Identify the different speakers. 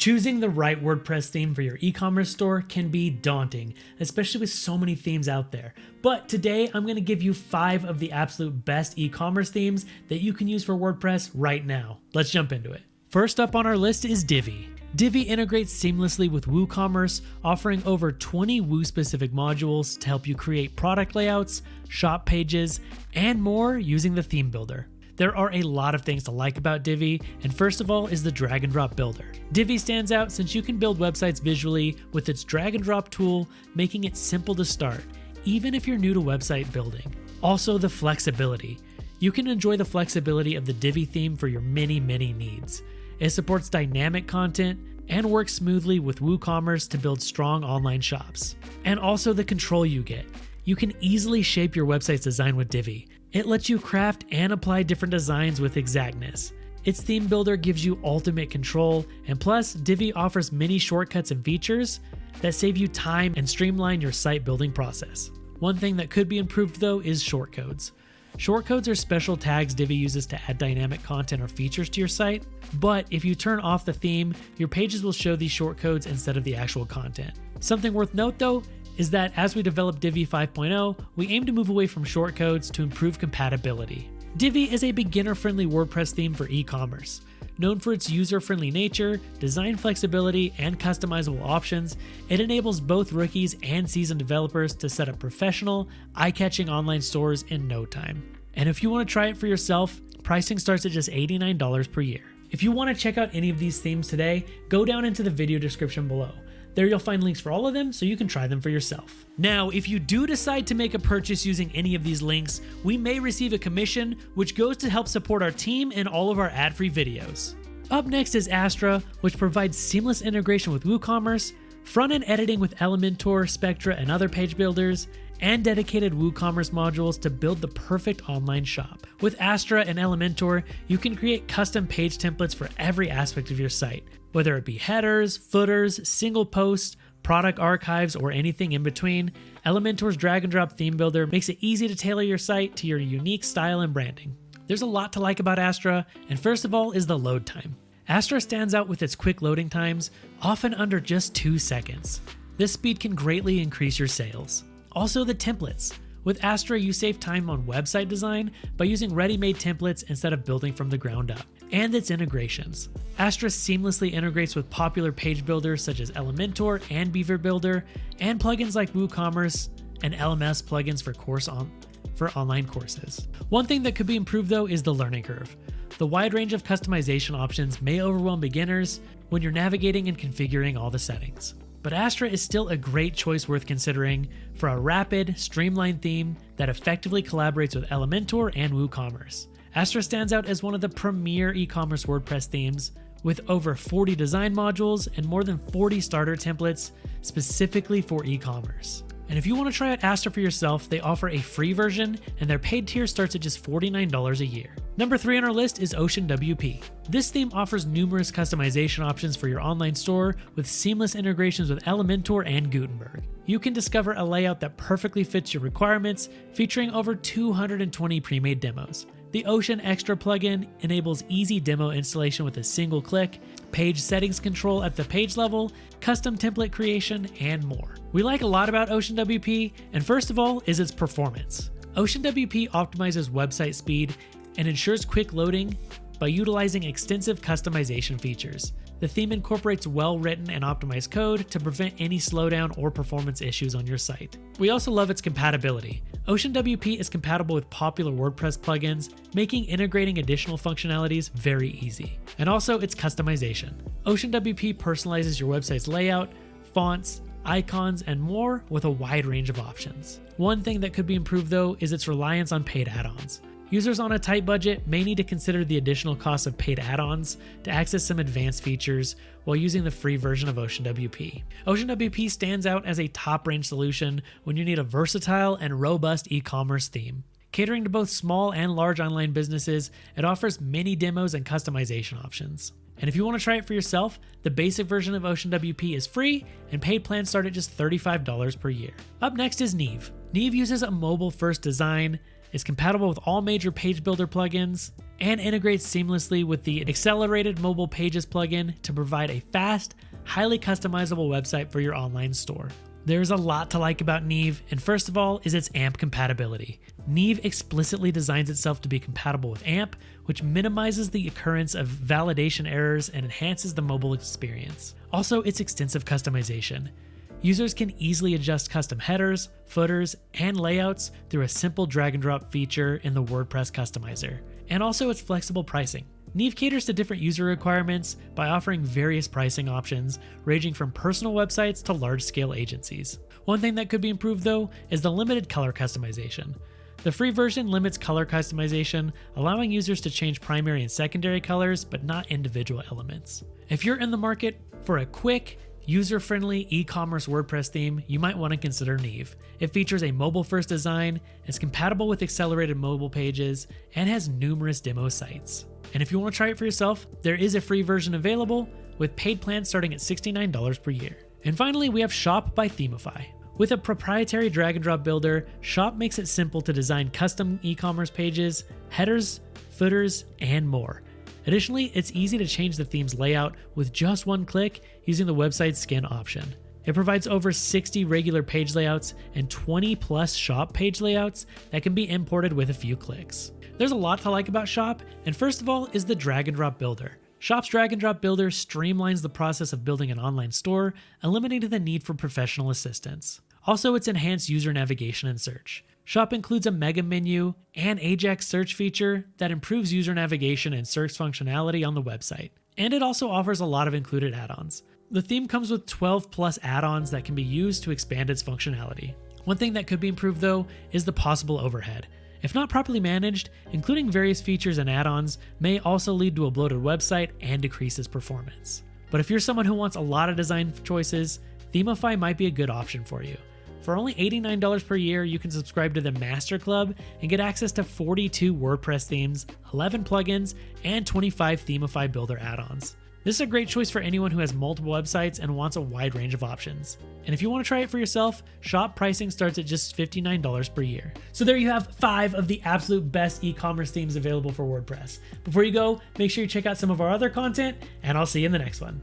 Speaker 1: Choosing the right WordPress theme for your e-commerce store can be daunting, especially with so many themes out there. But today I'm going to give you 5 of the absolute best e-commerce themes that you can use for WordPress right now. Let's jump into it. First up on our list is Divi. Divi integrates seamlessly with WooCommerce, offering over 20 Woo-specific modules to help you create product layouts, shop pages, and more using the theme builder. There are a lot of things to like about Divi, and first of all is the drag and drop builder. Divi stands out since you can build websites visually with its drag and drop tool, making it simple to start, even if you're new to website building. Also the flexibility. You can enjoy the flexibility of the Divi theme for your many needs. It supports dynamic content and works smoothly with WooCommerce to build strong online shops. And also the control you get. You can easily shape your website's design with Divi. It lets you craft and apply different designs with exactness. Its theme builder gives you ultimate control, and plus, Divi offers many shortcuts and features that save you time and streamline your site building process. One thing that could be improved though is shortcodes. Shortcodes are special tags Divi uses to add dynamic content or features to your site, but if you turn off the theme, your pages will show these shortcodes instead of the actual content. Something worth note though is that as we develop Divi 5.0, we aim to move away from shortcodes to improve compatibility. Divi is a beginner-friendly WordPress theme for e-commerce. Known for its user-friendly nature, design flexibility, and customizable options, it enables both rookies and seasoned developers to set up professional, eye-catching online stores in no time. And if you want to try it for yourself, pricing starts at just $89 per year. If you want to check out any of these themes today, go down into the video description below. There you'll find links for all of them so you can try them for yourself. Now, if you do decide to make a purchase using any of these links, we may receive a commission, which goes to help support our team and all of our ad-free videos. Up next is Astra, which provides seamless integration with WooCommerce, front-end editing with Elementor, Spectra, and other page builders, and dedicated WooCommerce modules to build the perfect online shop. With Astra and Elementor, you can create custom page templates for every aspect of your site, whether it be headers, footers, single posts, product archives, or anything in between. Elementor's drag and drop theme builder makes it easy to tailor your site to your unique style and branding. There's a lot to like about Astra, and first of all is the load time. Astra stands out with its quick loading times, often under just 2 seconds. This speed can greatly increase your sales. Also the templates. With Astra, you save time on website design by using ready-made templates instead of building from the ground up. And its integrations. Astra seamlessly integrates with popular page builders such as Elementor and Beaver Builder, and plugins like WooCommerce and LMS plugins for online courses. One thing that could be improved though is the learning curve. The wide range of customization options may overwhelm beginners when you're navigating and configuring all the settings. But Astra is still a great choice worth considering for a rapid, streamlined theme that effectively collaborates with Elementor and WooCommerce. Astra stands out as one of the premier e-commerce WordPress themes, with over 40 design modules and more than 40 starter templates specifically for e-commerce. And if you want to try out Astra for yourself, they offer a free version, and their paid tier starts at just $49 a year. Number 3 on our list is OceanWP. This theme offers numerous customization options for your online store with seamless integrations with Elementor and Gutenberg. You can discover a layout that perfectly fits your requirements, featuring over 220 pre-made demos. The Ocean Extra plugin enables easy demo installation with a single click, page settings control at the page level, custom template creation, and more. We like a lot about OceanWP, and first of all is its performance. OceanWP optimizes website speed and ensures quick loading by utilizing extensive customization features. The theme incorporates well-written and optimized code to prevent any slowdown or performance issues on your site. We also love its compatibility. OceanWP is compatible with popular WordPress plugins, making integrating additional functionalities very easy. And also its customization. OceanWP personalizes your website's layout, fonts, icons, and more with a wide range of options. One thing that could be improved though is its reliance on paid add-ons. Users on a tight budget may need to consider the additional cost of paid add-ons to access some advanced features while using the free version of OceanWP. OceanWP stands out as a top-range solution when you need a versatile and robust e-commerce theme. Catering to both small and large online businesses, it offers many demos and customization options. And if you want to try it for yourself, the basic version of OceanWP is free, and paid plans start at just $35 per year. Up next is Neve. Neve uses a mobile-first design, is compatible with all major page builder plugins, and integrates seamlessly with the Accelerated Mobile Pages plugin to provide a fast, highly customizable website for your online store. There's a lot to like about Neve, and first of all is its AMP compatibility. Neve explicitly designs itself to be compatible with AMP, which minimizes the occurrence of validation errors and enhances the mobile experience. Also, its extensive customization. Users can easily adjust custom headers, footers, and layouts through a simple drag and drop feature in the WordPress customizer. And also its flexible pricing. Neve caters to different user requirements by offering various pricing options, ranging from personal websites to large-scale agencies. One thing that could be improved though is the limited color customization. The free version limits color customization, allowing users to change primary and secondary colors, but not individual elements. If you're in the market for a quick, user-friendly e-commerce WordPress theme, you might want to consider Neve. It features a mobile-first design, is compatible with accelerated mobile pages, and has numerous demo sites. And if you want to try it for yourself, there is a free version available, with paid plans starting at $69 per year. And finally, we have Shoppe by Themify. With a proprietary drag and drop builder, Shoppe makes it simple to design custom e-commerce pages, headers, footers, and more. Additionally, it's easy to change the theme's layout with just one click using the website's skin option. It provides over 60 regular page layouts and 20 plus Shoppe page layouts that can be imported with a few clicks. There's a lot to like about Shoppe, and first of all is the drag and drop builder. Shoppe's drag and drop builder streamlines the process of building an online store, eliminating the need for professional assistance. Also, its enhanced user navigation and search. Shoppe includes a mega menu and Ajax search feature that improves user navigation and search functionality on the website. And it also offers a lot of included add-ons. The theme comes with 12 plus add-ons that can be used to expand its functionality. One thing that could be improved though is the possible overhead. If not properly managed, including various features and add-ons may also lead to a bloated website and decrease its performance. But if you're someone who wants a lot of design choices, Themify might be a good option for you. For only $89 per year, you can subscribe to the Master Club and get access to 42 WordPress themes, 11 plugins, and 25 Themify Builder add-ons. This is a great choice for anyone who has multiple websites and wants a wide range of options. And if you want to try it for yourself, Shoppe pricing starts at just $59 per year. So there you have 5 of the absolute best e-commerce themes available for WordPress. Before you go, make sure you check out some of our other content, and I'll see you in the next one.